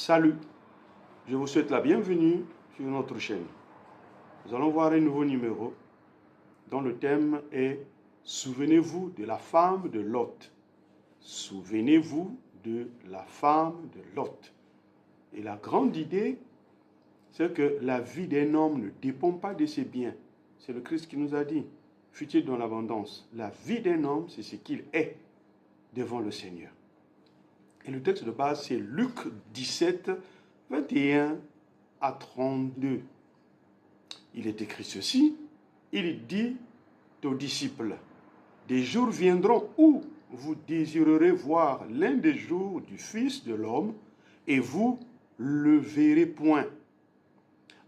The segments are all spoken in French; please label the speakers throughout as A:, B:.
A: Salut, je vous souhaite la bienvenue sur notre chaîne. Nous allons voir un nouveau numéro dont le thème est « Souvenez-vous de la femme de Lot ». Souvenez-vous de la femme de Lot. Et la grande idée, c'est que la vie d'un homme ne dépend pas de ses biens. C'est le Christ qui nous a dit, fut-il dans l'abondance. La vie d'un homme, c'est ce qu'il est devant le Seigneur. Et le texte de base, c'est Luc 17, 21 à 32. Il est écrit ceci, il dit aux disciples, « Des jours viendront où vous désirerez voir l'un des jours du Fils de l'homme, et vous le verrez point.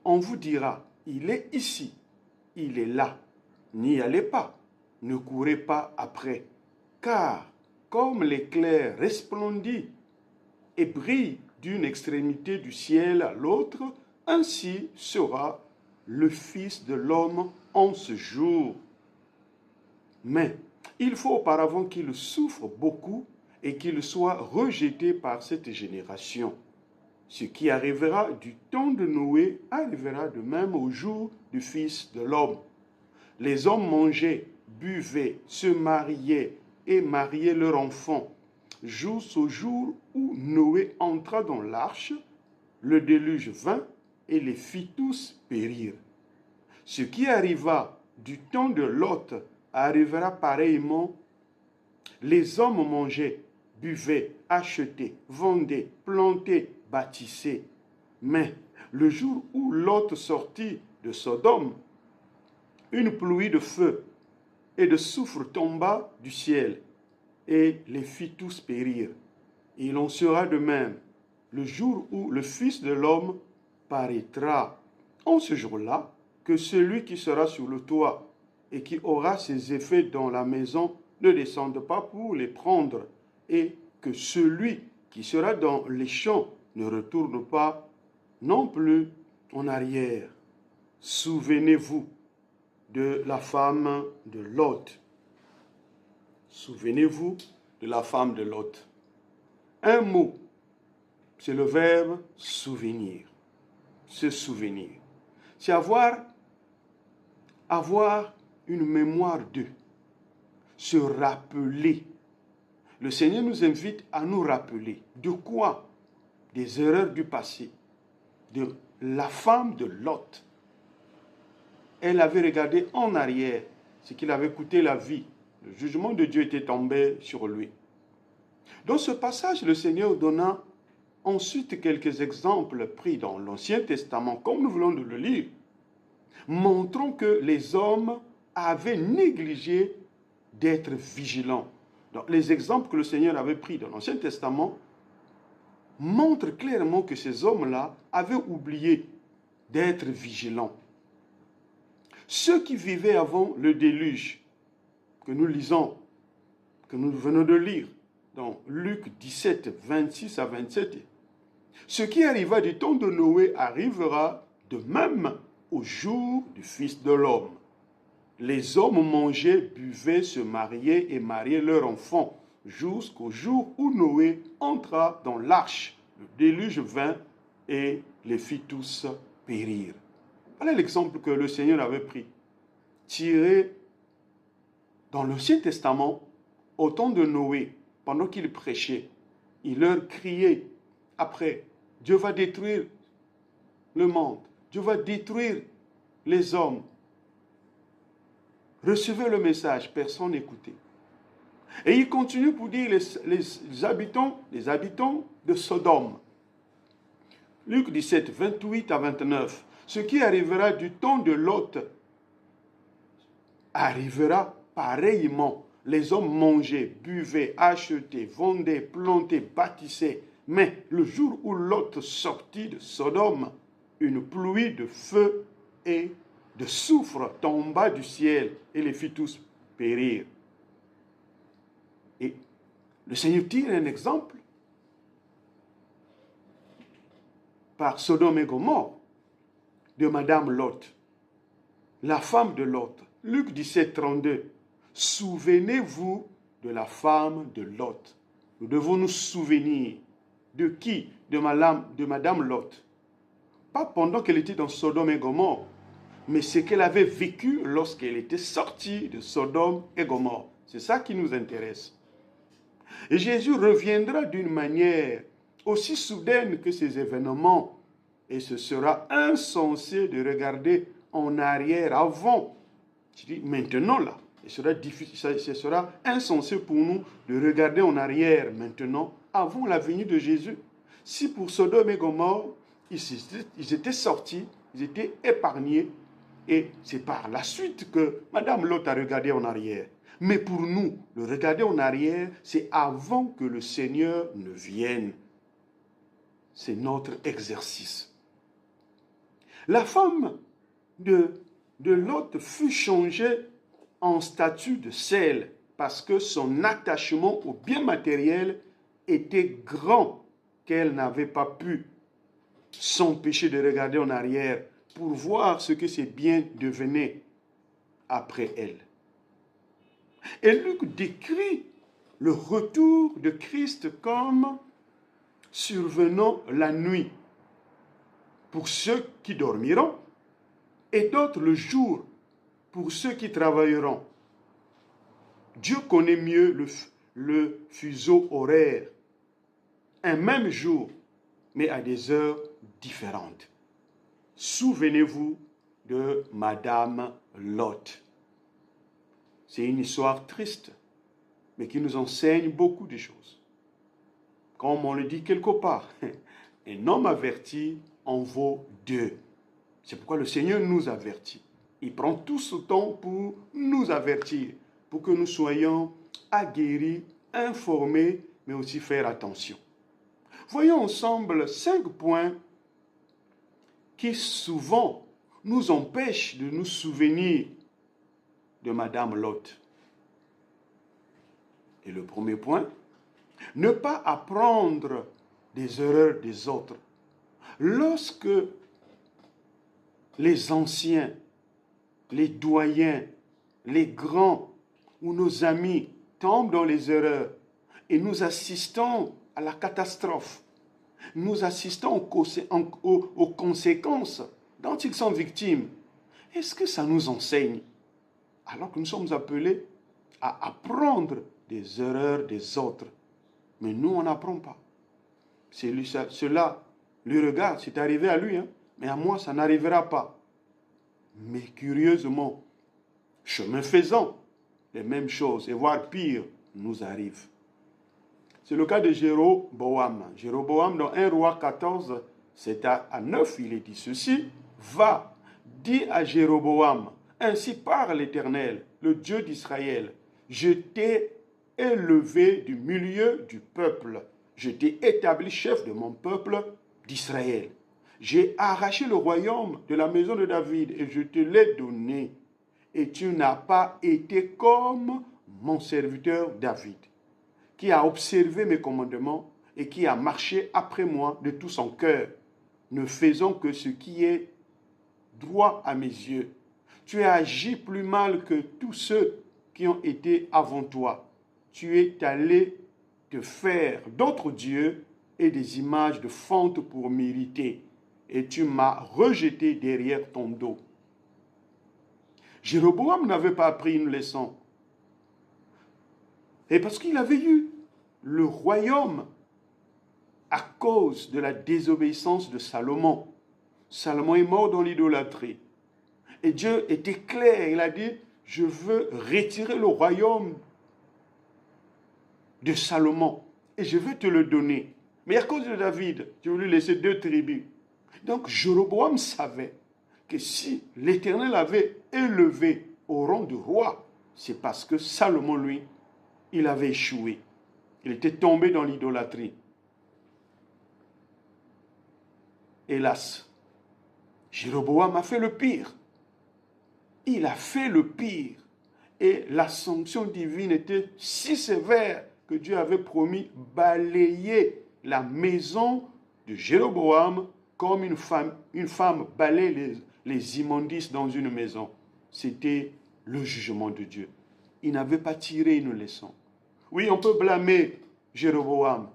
A: On vous dira, il est ici, il est là. N'y allez pas, ne courez pas après, car comme l'éclair resplendit et brille d'une extrémité du ciel à l'autre, ainsi sera le Fils de l'homme en ce jour. Mais il faut auparavant qu'il souffre beaucoup et qu'il soit rejeté par cette génération. Ce qui arrivera du temps de Noé arrivera de même au jour du Fils de l'homme. Les hommes mangeaient, buvaient, se mariaient et mariaient leurs enfants, jusqu'au jour où Noé entra dans l'arche, le déluge vint et les fit tous périr. Ce qui arriva du temps de Lot arrivera pareillement. Les hommes mangeaient, buvaient, achetaient, vendaient, plantaient, bâtissaient. Mais le jour où Lot sortit de Sodome, une pluie de feu et de soufre tomba du ciel et les fit tous périr. Il en sera de même le jour où le Fils de l'homme paraîtra. En ce jour-là, que celui qui sera sur le toit et qui aura ses effets dans la maison ne descende pas pour les prendre, et que celui qui sera dans les champs ne retourne pas non plus en arrière. Souvenez-vous de la femme de Lot. Souvenez-vous de la femme de Lot. Un mot, c'est le verbe souvenir. Se souvenir. C'est avoir une mémoire d'eux. Se rappeler. Le Seigneur nous invite à nous rappeler. De quoi? Des erreurs du passé. De la femme de Lot. Elle avait regardé en arrière ce qu'il avait coûté la vie. Le jugement de Dieu était tombé sur lui. Dans ce passage, le Seigneur donna ensuite quelques exemples pris dans l'Ancien Testament, comme nous venons de le lire, montrant que les hommes avaient négligé d'être vigilants. Donc, les exemples que le Seigneur avait pris dans l'Ancien Testament montrent clairement que ces hommes-là avaient oublié d'être vigilants. Ceux qui vivaient avant le déluge, que nous lisons, que nous venons de lire, dans Luc 17, 26 à 27, ce qui arriva du temps de Noé arrivera de même au jour du Fils de l'homme. Les hommes mangeaient, buvaient, se mariaient et mariaient leurs enfants, jusqu'au jour où Noé entra dans l'arche. Le déluge vint et les fit tous périr. Voilà l'exemple que le Seigneur avait pris, tiré dans l'Ancien Testament, au temps de Noé, pendant qu'il prêchait. Il leur criait après, Dieu va détruire le monde, Dieu va détruire les hommes. Recevez le message, personne n'écoutait. Et il continue pour dire les habitants de Sodome. Luc 17, 28 à 29. Ce qui arrivera du temps de Lot arrivera pareillement. Les hommes mangeaient, buvaient, achetaient, vendaient, plantaient, bâtissaient. Mais le jour où Lot sortit de Sodome, une pluie de feu et de soufre tomba du ciel et les fit tous périr. Et le Seigneur tire un exemple par Sodome et Gomorrhe de Madame Lot, la femme de Lot. Luc 17, 32. Souvenez-vous de la femme de Lot. Nous devons nous souvenir De qui? De Madame Lot. Pas pendant qu'elle était dans Sodome et Gomorrhe, mais ce qu'elle avait vécu lorsqu'elle était sortie de Sodome et Gomorrhe. C'est ça qui nous intéresse. Et Jésus reviendra d'une manière aussi soudaine que ces événements. Et ce sera insensé de regarder en arrière avant. Je dis maintenant là. Ce sera insensé pour nous de regarder en arrière maintenant avant la venue de Jésus. Si pour Sodome et Gomorrhe, ils étaient sortis, ils étaient épargnés, et c'est par la suite que Madame Lot a regardé en arrière. Mais pour nous, le regarder en arrière, c'est avant que le Seigneur ne vienne. C'est notre exercice. La femme de Lot fut changée en statut de sel parce que son attachement aux biens matériels était grand, qu'elle n'avait pas pu s'empêcher de regarder en arrière pour voir ce que ces biens devenaient après elle. Et Luc décrit le retour de Christ comme survenant la nuit pour ceux qui dormiront et d'autres le pour ceux qui travailleront. Dieu connaît mieux le fuseau horaire. Un même jour, mais à des heures différentes. Souvenez-vous de Madame Lot. C'est une histoire triste, mais qui nous enseigne beaucoup de choses. Comme on le dit quelque part, un homme averti en vaut deux. C'est pourquoi le Seigneur nous avertit. Il prend tout ce temps pour nous avertir, pour que nous soyons aguerris, informés, mais aussi faire attention. Voyons ensemble 5 points qui souvent nous empêchent de nous souvenir de Madame Lot. Et le premier point, ne pas apprendre des erreurs des autres. Lorsque les anciens, les doyens, les grands ou nos amis tombent dans les erreurs et nous assistons à la catastrophe, nous assistons aux conséquences dont ils sont victimes, est-ce que ça nous enseigne? Alors que nous sommes appelés à apprendre des erreurs des autres. Mais nous, on n'apprend pas. Cela lui regarde, c'est arrivé à lui, mais à moi, ça n'arrivera pas. Mais curieusement, chemin faisant, les mêmes choses, et voire pire, nous arrivent. C'est le cas de Jéroboam. Jéroboam, dans 1 Roi 14, c'est à 9, il est dit ceci. Va, dis à Jéroboam, ainsi parle l'Éternel, le Dieu d'Israël. Je t'ai élevé du milieu du peuple. Je t'ai établi chef de mon peuple d'Israël. J'ai arraché le royaume de la maison de David et je te l'ai donné. Et tu n'as pas été comme mon serviteur David, qui a observé mes commandements et qui a marché après moi de tout son cœur, ne faisant que ce qui est droit à mes yeux. Tu as agi plus mal que tous ceux qui ont été avant toi. Tu es allé te faire d'autres dieux et des images de fonte pour m'irriter, et tu m'as rejeté derrière ton dos. Jéroboam n'avait pas appris une leçon. Et parce qu'il avait eu le royaume à cause de la désobéissance de Salomon. Salomon est mort dans l'idolâtrie. Et Dieu était clair, il a dit, je veux retirer le royaume de Salomon et je veux te le donner. Mais à cause de David, je veux lui laisser 2 tribus. Donc Jéroboam savait que si l'Éternel avait élevé au rang de roi, c'est parce que Salomon, lui, il avait échoué. Il était tombé dans l'idolâtrie. Hélas, Jéroboam a fait le pire. Il a fait le pire. Et la sanction divine était si sévère que Dieu avait promis balayer la maison de Jéroboam comme une femme balaye les immondices dans une maison. C'était le jugement de Dieu. Il n'avait pas tiré une leçon. Oui, on peut blâmer Jéroboam,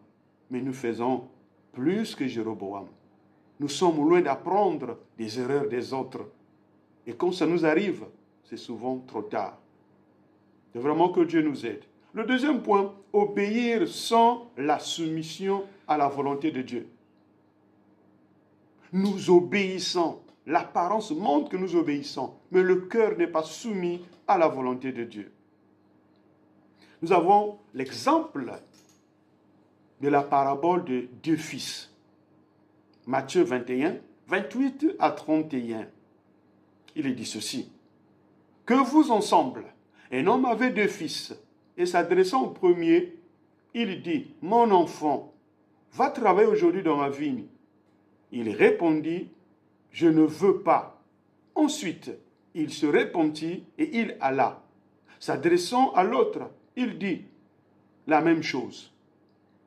A: mais nous faisons plus que Jéroboam. Nous sommes loin d'apprendre des erreurs des autres. Et quand ça nous arrive, c'est souvent trop tard. C'est vraiment que Dieu nous aide. Le deuxième point, obéir sans la soumission à la volonté de Dieu. Nous obéissons. L'apparence montre que nous obéissons, mais le cœur n'est pas soumis à la volonté de Dieu. Nous avons l'exemple de la parabole de deux fils. Matthieu 21, 28 à 31. Il est dit ceci. Que vous ensemble, un homme avait deux fils, et s'adressant au premier, il dit, mon enfant, va travailler aujourd'hui dans ma vigne. Il répondit, je ne veux pas. Ensuite, il se répandit et il alla. S'adressant à l'autre, il dit la même chose.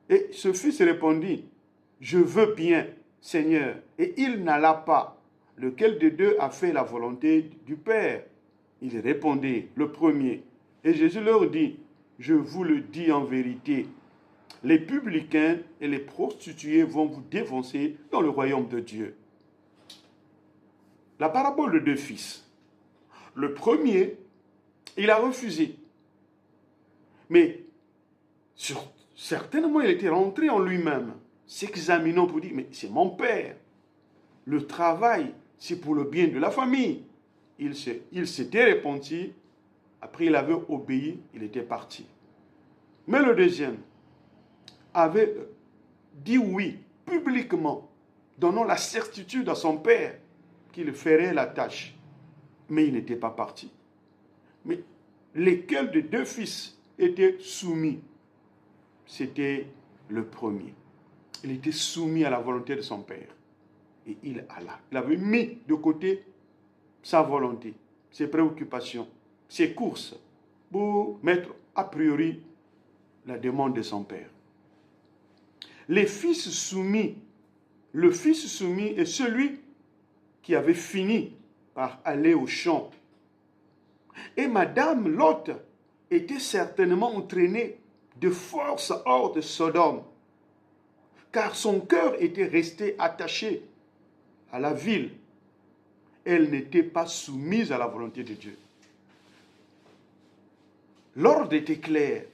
A: Et ce fils répondit, je veux bien, Seigneur. Et il n'alla pas. Lequel des deux a fait la volonté du Père? Il répondait, le premier. Et Jésus leur dit, je vous le dis en vérité, les publicains et les prostituées vont vous dévancer dans le royaume de Dieu. La parabole de deux fils. Le premier, il a refusé. Mais certainement, il était rentré en lui-même, s'examinant pour dire, mais c'est mon père. Le travail, c'est pour le bien de la famille. Il s'était repenti, après il avait obéi, il était parti. Mais le deuxième avait dit oui, publiquement, donnant la certitude à son père qu'il ferait la tâche. Mais il n'était pas parti. Mais lesquels des deux fils étaient soumis? C'était le premier. Il était soumis à la volonté de son père. Et il alla. Il avait mis de côté sa volonté, ses préoccupations, ses courses, pour mettre a priori la demande de son père. Les fils soumis, le fils soumis est celui qui avait fini par aller au champ. Et Madame Lot était certainement entraînée de force hors de Sodome, car son cœur était resté attaché à la ville. Elle n'était pas soumise à la volonté de Dieu. L'ordre était clair.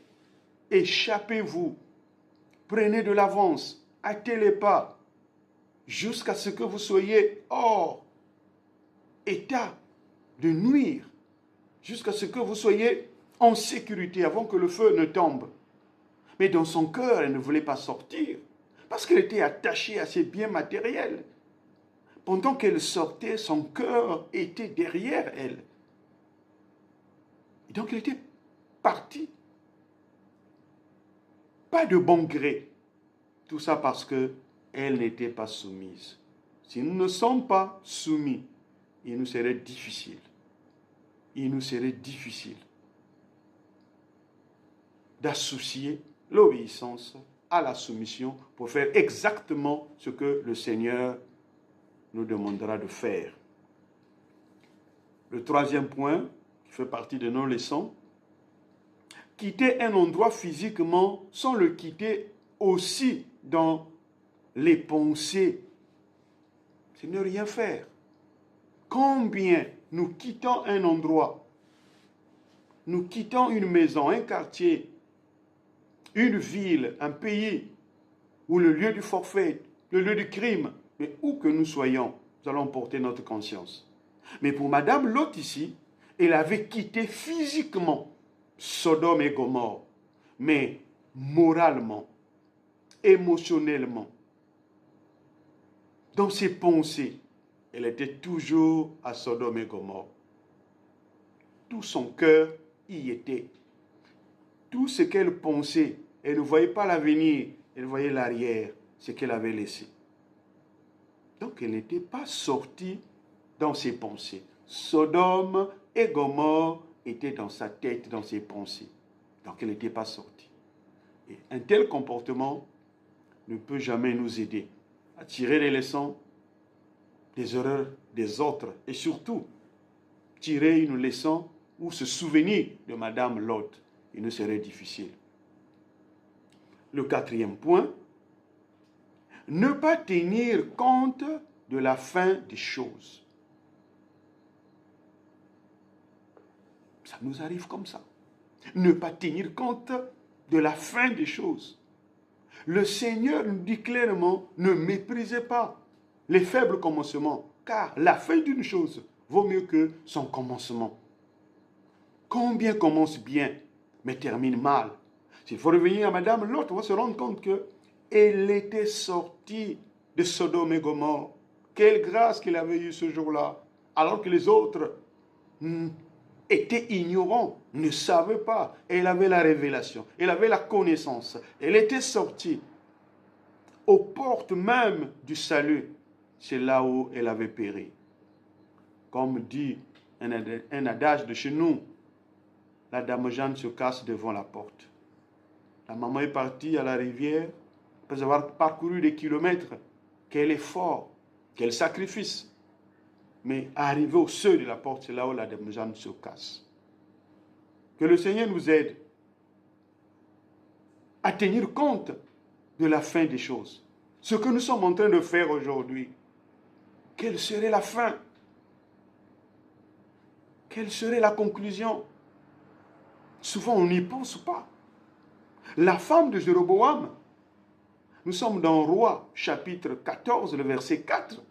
A: Échappez-vous, prenez de l'avance, hâtez les pas, jusqu'à ce que vous soyez hors état de nuire, jusqu'à ce que vous soyez en sécurité avant que le feu ne tombe. Mais dans son cœur, elle ne voulait pas sortir, parce qu'elle était attachée à ses biens matériels. Pendant qu'elle sortait, son cœur était derrière elle. Et donc, elle était partie. Pas de bon gré. Tout ça parce qu'elle n'était pas soumise. Si nous ne sommes pas soumis, il nous serait difficile. Il nous serait difficile d'associer l'obéissance à la soumission pour faire exactement ce que le Seigneur nous demandera de faire. Le troisième point, qui fait partie de nos leçons, quitter un endroit physiquement sans le quitter aussi dans les pensées, c'est ne rien faire. Combien nous quittons un endroit, nous quittons une maison, un quartier, une ville, un pays, ou le lieu du forfait, le lieu du crime, mais où que nous soyons, nous allons porter notre conscience. Mais pour Madame Lot ici, elle avait quitté physiquement Sodome et Gomorrhe, mais moralement, émotionnellement, dans ses pensées, elle était toujours à Sodome et Gomorrhe. Tout son cœur y était. Tout ce qu'elle pensait, elle ne voyait pas l'avenir, elle voyait l'arrière, ce qu'elle avait laissé. Donc elle n'était pas sortie dans ses pensées. Sodome et Gomorrhe étaient dans sa tête, dans ses pensées. Donc elle n'était pas sortie. Et un tel comportement ne peut jamais nous aider à tirer les leçons des erreurs des autres et surtout tirer une leçon ou se souvenir de Madame Lot. Il nous serait difficile. Le quatrième point, Ne pas tenir compte de la fin des choses. Ça nous arrive comme ça. Ne pas tenir compte de la fin des choses. Le Seigneur nous dit clairement, ne méprisez pas les faibles commencements, car la fin d'une chose vaut mieux que son commencement. Combien commence bien, mais termine mal. S'il faut revenir à Madame Lot, on va se rendre compte qu'elle était sortie de Sodome et Gomorrhe. Quelle grâce qu'elle avait eue ce jour-là, alors que les autres était ignorant, ne savait pas. Elle avait la révélation, elle avait la connaissance. Elle était sortie aux portes même du salut. C'est là où elle avait péri. Comme dit un adage de chez nous, la dame Jeanne se casse devant la porte. La maman est partie à la rivière après avoir parcouru des kilomètres. Quel effort, quel sacrifice. Mais arrivé au seuil de la porte, c'est là où la dame Jeanne se casse. Que le Seigneur nous aide à tenir compte de la fin des choses. Ce que nous sommes en train de faire aujourd'hui, quelle serait la fin? Quelle serait la conclusion? Souvent, on n'y pense pas. La femme de Jéroboam, nous sommes dans Roi, chapitre 14, le verset 4.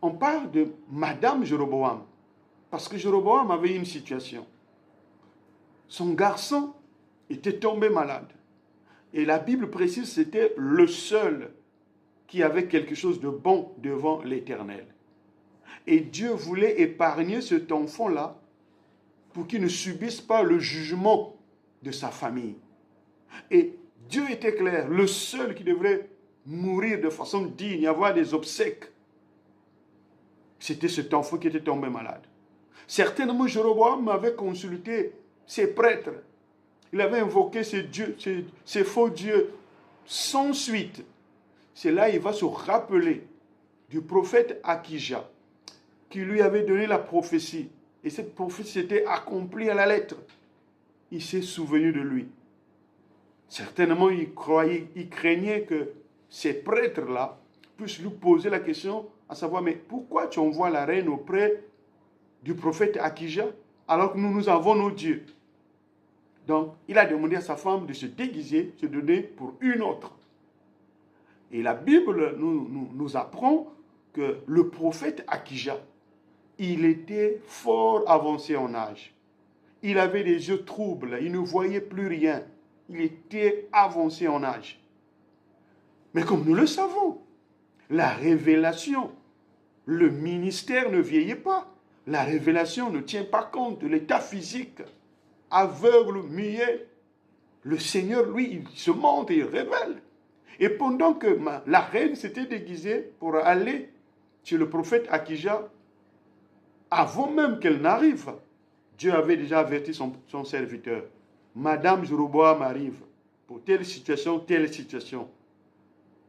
A: On parle de Madame Jéroboam, parce que Jéroboam avait une situation. Son garçon était tombé malade. Et la Bible précise que c'était le seul qui avait quelque chose de bon devant l'Éternel. Et Dieu voulait épargner cet enfant-là pour qu'il ne subisse pas le jugement de sa famille. Et Dieu était clair, le seul qui devrait mourir de façon digne, avoir des obsèques, c'était cet enfant qui était tombé malade. Certainement, Jéroboam avait consulté ses prêtres. Il avait invoqué ses dieux, ses faux dieux, sans suite. C'est là qu'il va se rappeler du prophète Akija, qui lui avait donné la prophétie. Et cette prophétie s'était accomplie à la lettre. Il s'est souvenu de lui. Certainement, il craignait que ces prêtres-là puissent lui poser la question, à savoir, mais pourquoi tu envoies la reine auprès du prophète Akija, alors que nous avons nos dieux? Donc, il a demandé à sa femme de se déguiser, se donner pour une autre. Et la Bible nous apprend que le prophète Akija, il était fort avancé en âge. Il avait des yeux troubles, il ne voyait plus rien. Il était avancé en âge. Mais comme nous le savons, la révélation, le ministère ne vieillit pas. La révélation ne tient pas compte de l'état physique. Aveugle, muet, le Seigneur, lui, il se montre et il révèle. Et pendant que la reine s'était déguisée pour aller chez le prophète Akija, avant même qu'elle n'arrive, Dieu avait déjà averti son serviteur. Madame Jéroboam arrive pour telle situation.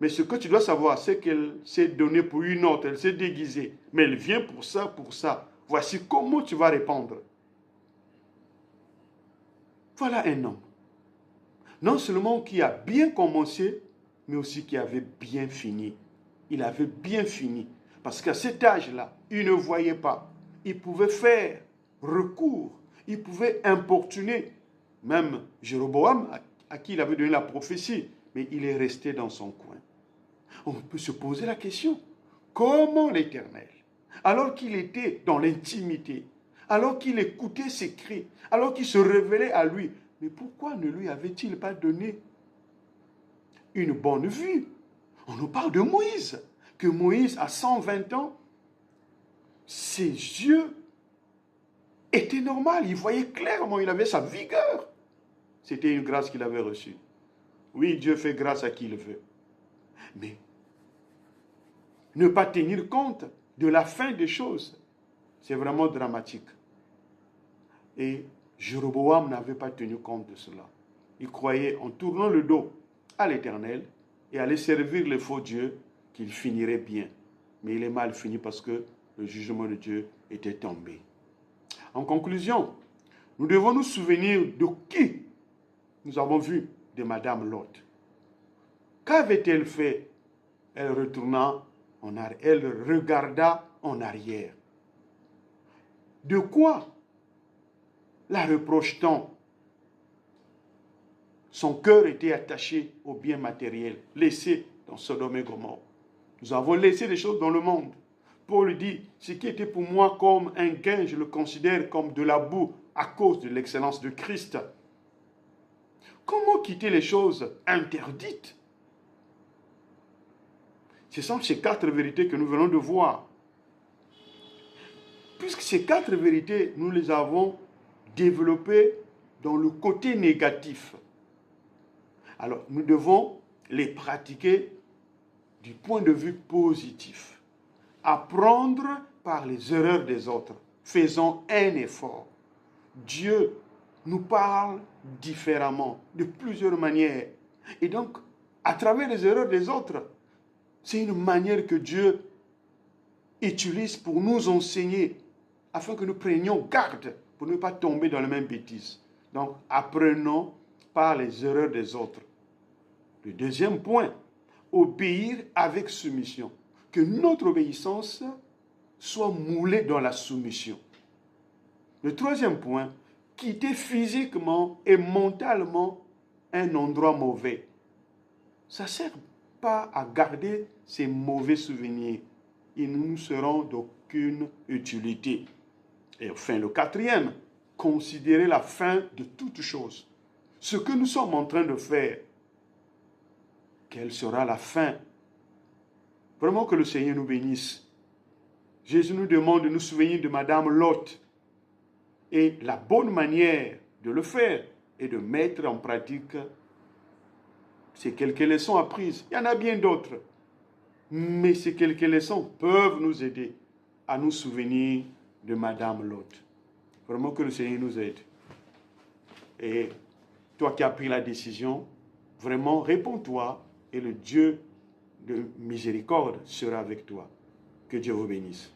A: Mais ce que tu dois savoir, c'est qu'elle s'est donnée pour une autre, elle s'est déguisée. Mais elle vient pour ça, pour ça. Voici comment tu vas répondre. Voilà un homme. Non seulement qui a bien commencé, mais aussi qui avait bien fini. Il avait bien fini. Parce qu'à cet âge-là, il ne voyait pas. Il pouvait faire recours. Il pouvait importuner. Même Jéroboam, à qui il avait donné la prophétie. Mais il est resté dans son coin. On peut se poser la question. Comment l'Éternel, alors qu'il était dans l'intimité, alors qu'il écoutait ses cris, alors qu'il se révélait à lui, mais pourquoi ne lui avait-il pas donné une bonne vue? On nous parle de Moïse, que Moïse, à 120 ans, ses yeux étaient normaux, il voyait clairement, il avait sa vigueur. C'était une grâce qu'il avait reçue. Oui, Dieu fait grâce à qui il veut. Mais ne pas tenir compte de la fin des choses, c'est vraiment dramatique. Et Jéroboam n'avait pas tenu compte de cela. Il croyait, en tournant le dos à l'Éternel et allait servir les faux dieux, qu'il finirait bien. Mais il est mal fini parce que le jugement de Dieu était tombé. En conclusion, nous devons nous souvenir de qui nous avons vu de Madame Lot. Qu'avait-elle fait Elle retourna en arrière. Elle regarda en arrière. De quoi la reproche-t-on? Son cœur était attaché aux biens matériels, laissés dans Sodome et Gomorrhe. Nous avons laissé des choses dans le monde. Paul dit, ce qui était pour moi comme un gain, je le considère comme de la boue à cause de l'excellence de Christ. Comment quitter les choses interdites? Ce sont ces 4 vérités que nous venons de voir. Puisque ces 4 vérités, nous les avons développées dans le côté négatif. Alors, nous devons les pratiquer du point de vue positif. Apprendre par les erreurs des autres. Faisons un effort. Dieu nous parle différemment, de plusieurs manières. Et donc, à travers les erreurs des autres, c'est une manière que Dieu utilise pour nous enseigner, afin que nous prenions garde pour ne pas tomber dans les mêmes bêtises. Donc, apprenons par les erreurs des autres. Le deuxième point, obéir avec soumission. Que notre obéissance soit moulée dans la soumission. Le troisième point, quitter physiquement et mentalement un endroit mauvais. Ça ne sert pas à garder ces mauvais souvenirs. Ils ne nous seront d'aucune utilité. Et enfin, le quatrième, considérer la fin de toute chose. Ce que nous sommes en train de faire, quelle sera la fin? Vraiment que le Seigneur nous bénisse. Jésus nous demande de nous souvenir de Madame Lot. Et la bonne manière de le faire est de mettre en pratique ces quelques leçons apprises. Il y en a bien d'autres. Mais ces quelques leçons peuvent nous aider à nous souvenir de Madame Lot. Vraiment que le Seigneur nous aide. Et toi qui as pris la décision, vraiment réponds-toi et le Dieu de miséricorde sera avec toi. Que Dieu vous bénisse.